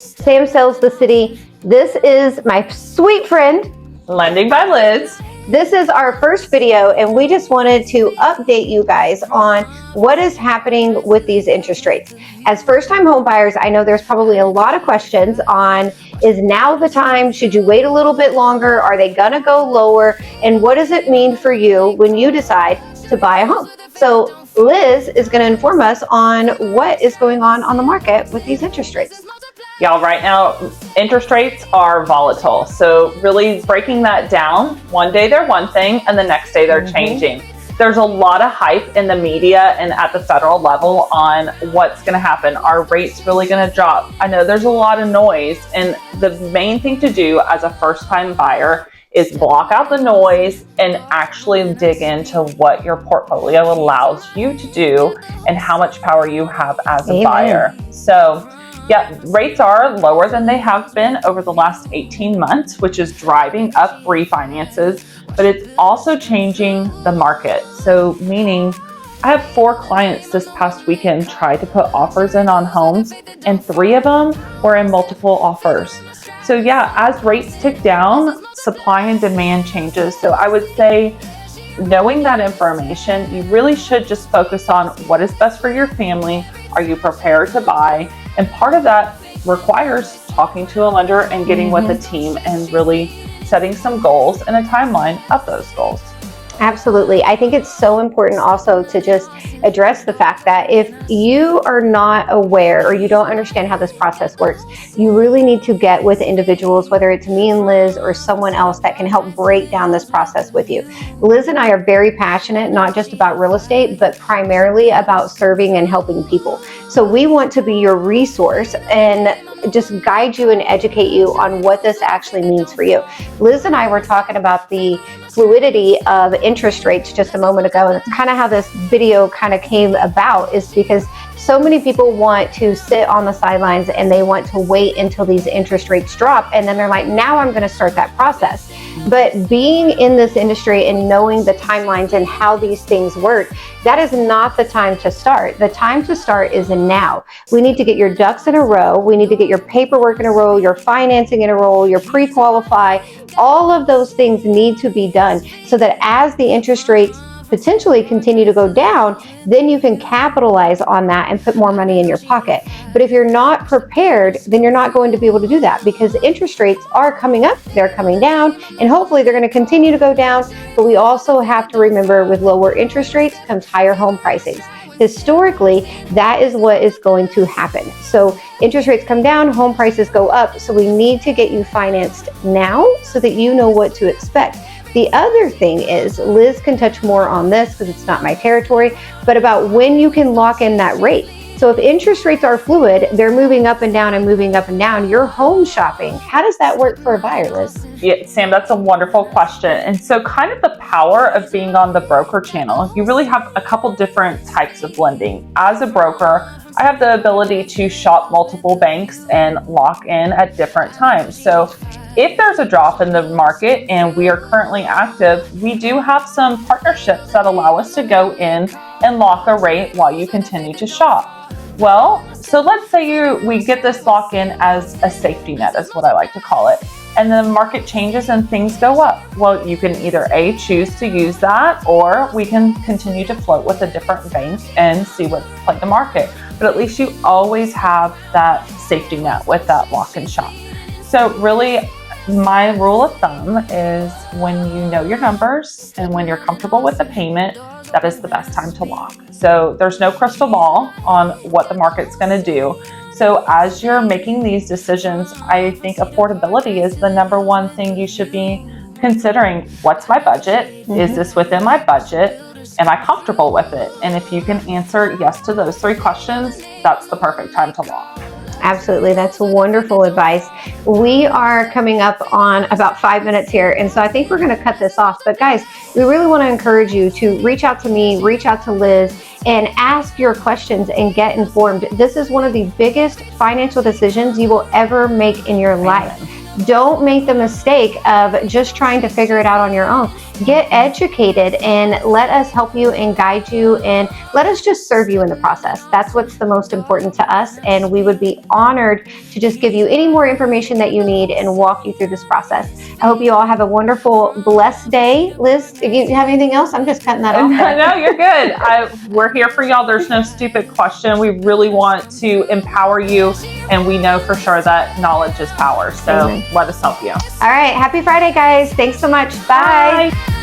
Sam Sells the City. This is my sweet friend, Lending by Liz. This is our first video, and we just wanted to update you guys on what is happening with these interest rates. As first-time home buyers, I know there's probably a lot of questions on, is now the time? Should you wait a little bit longer? Are they gonna go lower? And what does it mean for you when you decide to buy a home? So Liz is gonna inform us on what is going on the market with these interest rates. Y'all, right now, interest rates are volatile. So really breaking that down, one day they're one thing and the next day they're changing. There's a lot of hype in the media and at the federal level on what's gonna happen. Are rates really gonna drop? I know there's a lot of noise, and the main thing to do as a first-time buyer is block out the noise and actually dig into what your portfolio allows you to do and how much power you have as a buyer. So yeah, rates are lower than they have been over the last 18 months, which is driving up refinances, but it's also changing the market. So meaning, I have 4 clients this past weekend try to put offers in on homes, and 3 of them were in multiple offers. So yeah, as rates tick down, supply and demand changes. So I would say, knowing that information, you really should just focus on what is best for your family. Are you prepared to buy? And part of that requires talking to a lender and getting with a team and really setting some goals and a timeline of those goals. Absolutely. I think it's so important also to just address the fact that if you are not aware or you don't understand how this process works, you really need to get with individuals, whether it's me and Liz or someone else that can help break down this process with you. Liz and I are very passionate, not just about real estate, but primarily about serving and helping people. So we want to be your resource and just guide you and educate you on what this actually means for you. Liz and I were talking about the fluidity of interest rates just a moment ago, and it's kind of how this video kind of came about, is because so many people want to sit on the sidelines and they want to wait until these interest rates drop, and then they're like, now I'm going to start that process. But being in this industry and knowing the timelines and how these things work, that is not the time to start. The time to start is now. We need to get your ducks in a row. We need to get your paperwork in a row, your financing in a row, your pre-qualify. All of those things need to be done so that as the interest rates potentially continue to go down, then you can capitalize on that and put more money in your pocket. But if you're not prepared, then you're not going to be able to do that, because interest rates are coming up, they're coming down, and hopefully they're going to continue to go down. But we also have to remember, with lower interest rates comes higher home pricings. Historically, that is what is going to happen. So interest rates come down, home prices go up. So we need to get you financed now so that you know what to expect. The other thing is, Liz can touch more on this because it's not my territory, but about when you can lock in that rate. So if interest rates are fluid, they're moving up and down and moving up and down, you're home shopping. How does that work for a buyer, Liz? Yeah, Sam, that's a wonderful question. And so kind of the power of being on the broker channel, you really have a couple different types of lending. As a broker, I have the ability to shop multiple banks and lock in at different times. So if there's a drop in the market and we are currently active, we do have some partnerships that allow us to go in and lock a rate while you continue to shop. Well, so let's say we get this lock in as a safety net, is what I like to call it. And the market changes and things go up. Well, you can either choose to use that, or we can continue to float with a different bank and see what play the market. But at least you always have that safety net with that lock and shop. So really, my rule of thumb is, when you know your numbers and when you're comfortable with the payment, that is the best time to lock. So there's no crystal ball on what the market's going to do. So as you're making these decisions, I think affordability is the number one thing you should be considering. What's my budget? Is this within my budget? Am I comfortable with it? And if you can answer yes to those 3 questions, that's the perfect time to lock. Absolutely. That's wonderful advice. We are coming up on about 5 minutes here, and so I think we're going to cut this off. But guys, we really want to encourage you to reach out to me, reach out to Liz, and ask your questions and get informed. This is one of the biggest financial decisions you will ever make in your life. don't make the mistake of just trying to figure it out on your own. Get educated and let us help you and guide you, and let us just serve you in the process. That's what's the most important to us, and we would be honored to just give you any more information that you need and walk you through this process. I hope you all have a wonderful, blessed day. Liz, if you have anything else, I'm just cutting that off. No, you're good. We're here for y'all. There's no stupid question. We really want to empower you, and we know for sure that knowledge is power. So let us help you. All right. Happy Friday, guys. Thanks so much. Bye. Bye.